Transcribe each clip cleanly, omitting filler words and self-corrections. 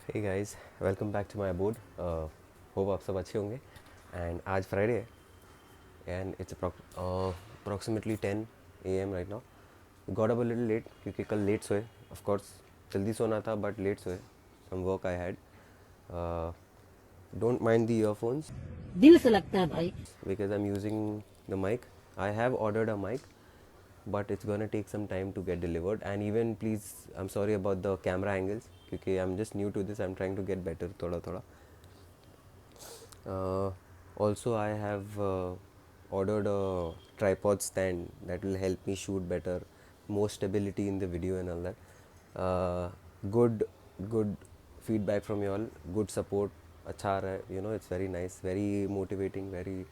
Hey guys, welcome back to my abode. Hope आप सब अच्छे होंगे. And आज Friday है and it's approximately 10 a.m. right now. We got up a little late क्योंकि कल late सोए. Of course जल्दी सोना था but late सोए. Some work I had. Uh, don't mind the earphones दिल से लगता है भाई. because I'm using the mic. I have ordered a mic, but it's gonna take some time to get delivered. And even please, I'm sorry about the camera angles क्योंकि I'm just new to this. I'm trying to get better थोड़ा थोड़ा. Also, I have ordered a tripod stand that will help me shoot better, more stability in the video and all that. Good, good feedback from you all. Good support. अच्छा आ रहा है, you know, it's very nice, very motivating, very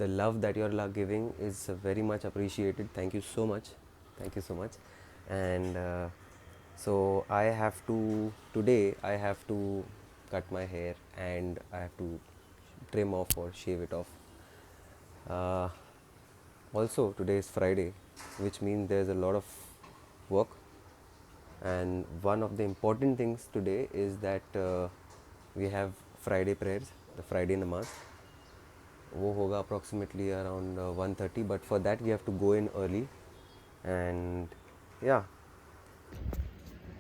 the love that you're giving is very much appreciated. Thank you so much. Thank you so much. And so I have to today I have to cut my hair and I have to trim off or shave it off. Uh, Also, today is Friday, which means there's a lot of work. And one of the important things today is that we have Friday prayers, the Friday namaz. वो होगा approximately around 1:30, but for that we have to go in early. And yeah,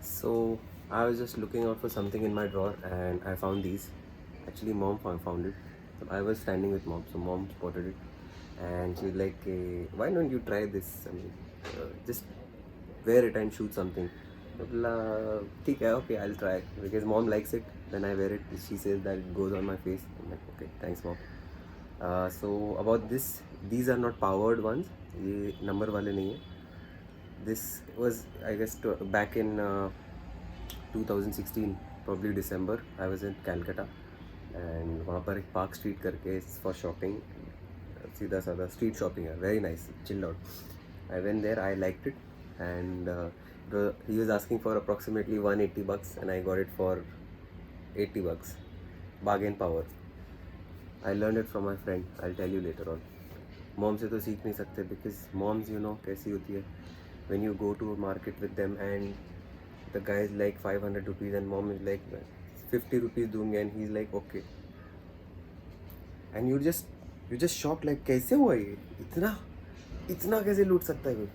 so I was just looking out for something in my drawer and I found these. Actually, mom found it. So I was standing with mom, so mom spotted it, and she's like, "Why don't you try this? I mean, just wear it and shoot something." तो बोला ठीक है, okay, I'll try because mom likes it. When I wear it, she says that it goes on my face. I'm like, okay, thanks, mom. So about this, these are not powered ones. ये number वाले नहीं है. This was, I guess, back in 2016, probably December. I was in Calcutta and वहाँ पर एक Park Street करके for shopping. सीधा साधा street shopping है, very nice, chilled out. I went there, I liked it, and he was asking for approximately $180 and I got it for $80. Bargain power. I learned it from my friend. I'll tell you later on. Mom से तो सीख नहीं सकते because moms, you know, कैसी होती है. When you go to a market with them and the guy is like 500 rupees and mom is like 50 rupees दूंगे and he's like okay. And you just shocked like कैसे हुआ ये, इतना कैसे लूट सकता है कोई.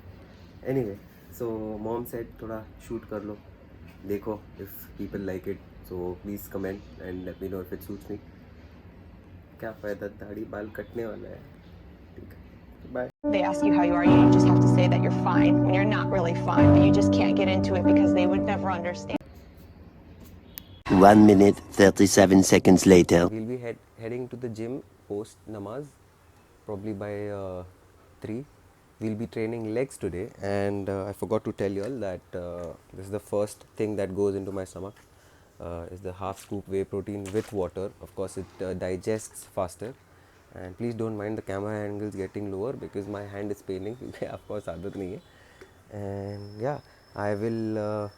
Anyway, so mom said थोड़ा shoot कर लो, देखो if people like it, so please comment and let me know if it suits me. क्या फ़ायदा, दाढ़ी बाल कटने वाला है. ठीक है, bye. They ask you how you are, you just have to say that you're fine when you're not really fine, but you just can't get into it because they would never understand. 1 minute 37 seconds later. We'll be heading to the gym post namaz, probably by 3. We'll be training legs today, and I forgot to tell you all that this is the first thing that goes into my stomach. Is the half scoop whey protein with water. Of course, it digests faster. And please don't mind the camera angles getting lower because my hand is paining. Of course, आदत नहीं है. And yeah, I will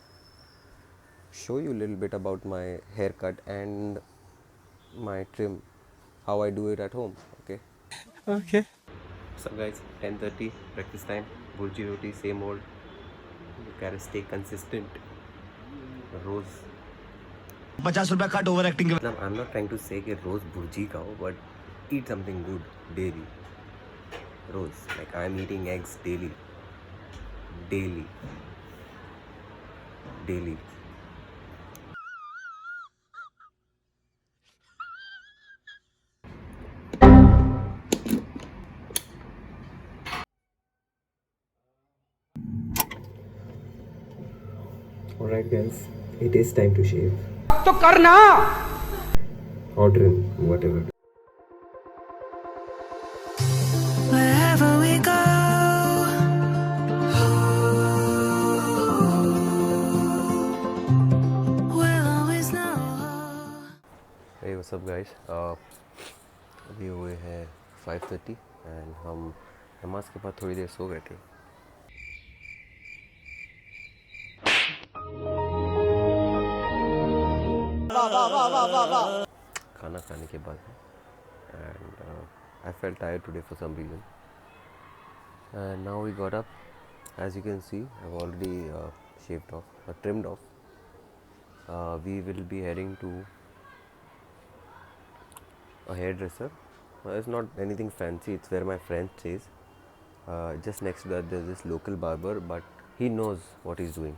show you a little bit about my haircut and my trim, how I do it at home. Okay. So guys, 10:30 breakfast time. Burji roti, same old. You gotta stay consistent. Rose. 50 रुपया cut over acting के. Now I'm not trying to say कि रोज burji खाओ, but eat something good daily. Rose, like I'm eating eggs daily. Alright guys, it is time to shave. तो करना. Or trim, whatever. Wherever we go, we'll always know. Hey, what's up guys? अभी हुए हैं 5:30 and हम नमाज के बाद थोड़ी देर सो गए थे. खाना खाने के बाद and I felt tired today for some reason. And now we got up. As you can see, I've already shaved off, trimmed off. We will be heading to a hairdresser. It's not anything fancy, it's where my friend stays. Just next to that, there's this local barber, but he knows what he's doing.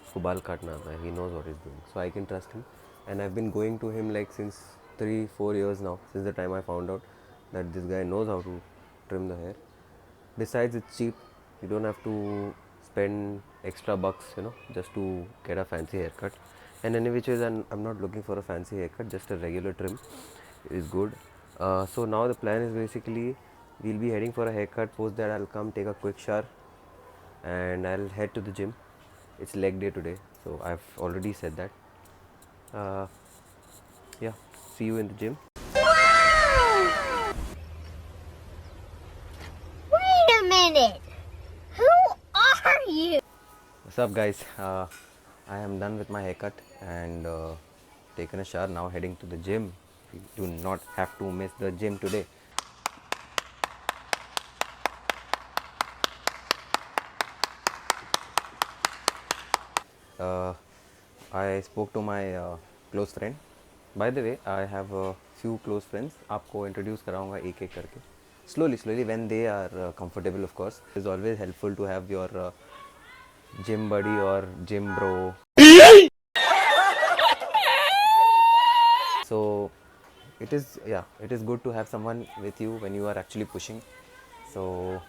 उसको बाल काटना आता है, he knows what he's doing, so I can trust him. And I've been going to him like since 3-4 years now, since the time I found out that this guy knows how to trim the hair. Besides, it's cheap, you don't have to spend extra bucks, you know, just to get a fancy haircut. And any which ways, I'm not looking for a fancy haircut, just a regular trim is good. So now the plan is basically we'll be heading for a haircut. Post that, I'll come take a quick shower and I'll head to the gym. It's leg day today, so I've already said that. Yeah, see you in the gym. Wait a minute. Who are you? What's up, guys? I am done with my haircut and taken a shower. Now heading to the gym. We do not have to miss the gym today. I spoke to my close friend. By the way, I have a few close friends. आपको introduce कराऊंगा एक एक करके. Slowly, when they are comfortable, of course. It's always helpful to have your gym buddy or gym bro. So it is good to have someone with you when you are actually pushing. So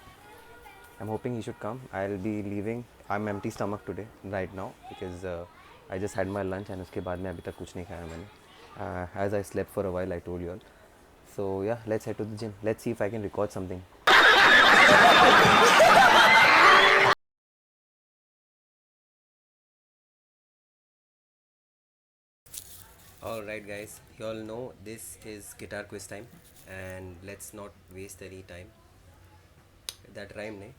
I'm hoping he should come. I'll be leaving. I'm empty stomach today, right now, because I just had my lunch and उसके बाद में अभी तक कुछ नहीं खाया मैंने. As I slept for a while, I told you all. So yeah, let's head to the gym. Let's see if I can record something. Alright guys, you all know this is guitar quiz time and let's not waste any time. That rhyme नहीं,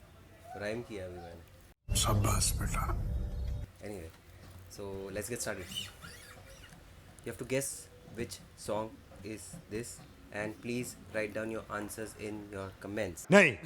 rhyme किया अभी मैंने. शाबाश बेटा. Anyway, so let's get started. You have to guess which song is this and please write down your answers in your comments. नहीं.